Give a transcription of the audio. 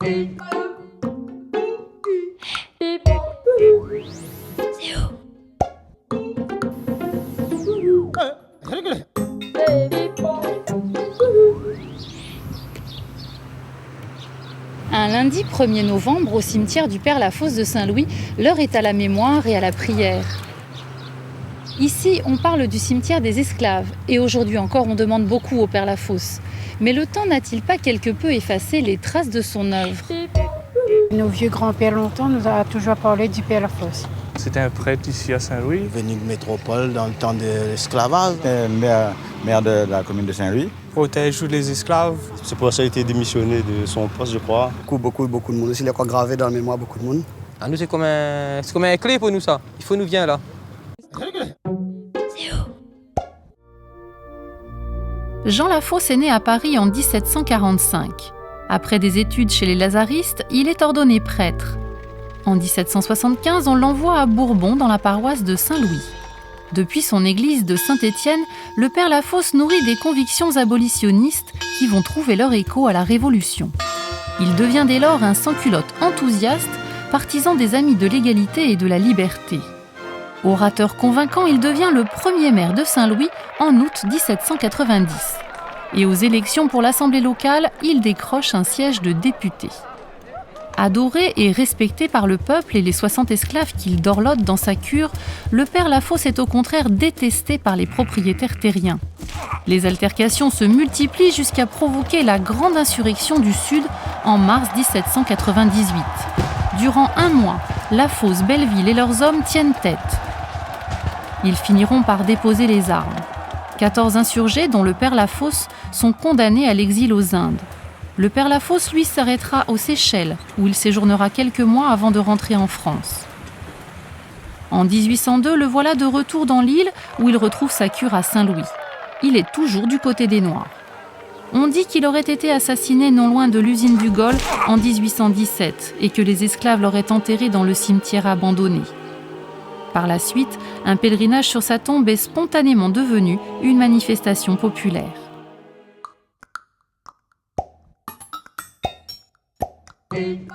Un lundi 1er novembre, au cimetière du Père Lafosse de Saint-Louis, l'heure est à la mémoire et à la prière. Ici, on parle du cimetière des esclaves, et aujourd'hui encore, on demande beaucoup au Père Lafosse. Mais le temps n'a-t-il pas quelque peu effacé les traces de son œuvre ? Nos vieux grands-pères longtemps nous a toujours parlé du Père Lafosse. C'était un prêtre ici à Saint-Louis. Venu de métropole dans le temps de l'esclavage. Maire de la commune de Saint-Louis. Protège tous les esclaves. C'est pour ça qu'il a été démissionné de son poste, je crois. Beaucoup de monde. Il est quoi gravé dans la mémoire, beaucoup de monde. Ah, nous, c'est comme un clé pour nous, ça. Il faut nous venir là. Jean Lafosse est né à Paris en 1745. Après des études chez les lazaristes, il est ordonné prêtre. En 1775, on l'envoie à Bourbon dans la paroisse de Saint-Louis. Depuis son église de Saint-Étienne, le Père Lafosse nourrit des convictions abolitionnistes qui vont trouver leur écho à la Révolution. Il devient dès lors un sans-culotte enthousiaste, partisan des amis de l'égalité et de la liberté. Orateur convaincant, il devient le premier maire de Saint-Louis en août 1790. Et aux élections pour l'Assemblée locale, il décroche un siège de député. Adoré et respecté par le peuple et les 60 esclaves qu'il dorlote dans sa cure, le Père Lafosse est au contraire détesté par les propriétaires terriens. Les altercations se multiplient jusqu'à provoquer la grande insurrection du Sud en mars 1798. Durant un mois, Lafosse, Belleville et leurs hommes tiennent tête. Ils finiront par déposer les armes. 14 insurgés, dont le Père Lafosse, sont condamnés à l'exil aux Indes. Le Père Lafosse, lui, s'arrêtera aux Seychelles, où il séjournera quelques mois avant de rentrer en France. En 1802, le voilà de retour dans l'île, où il retrouve sa cure à Saint-Louis. Il est toujours du côté des Noirs. On dit qu'il aurait été assassiné non loin de l'usine du Gol en 1817 et que les esclaves l'auraient enterré dans le cimetière abandonné. Par la suite, un pèlerinage sur sa tombe est spontanément devenu une manifestation populaire. Hey.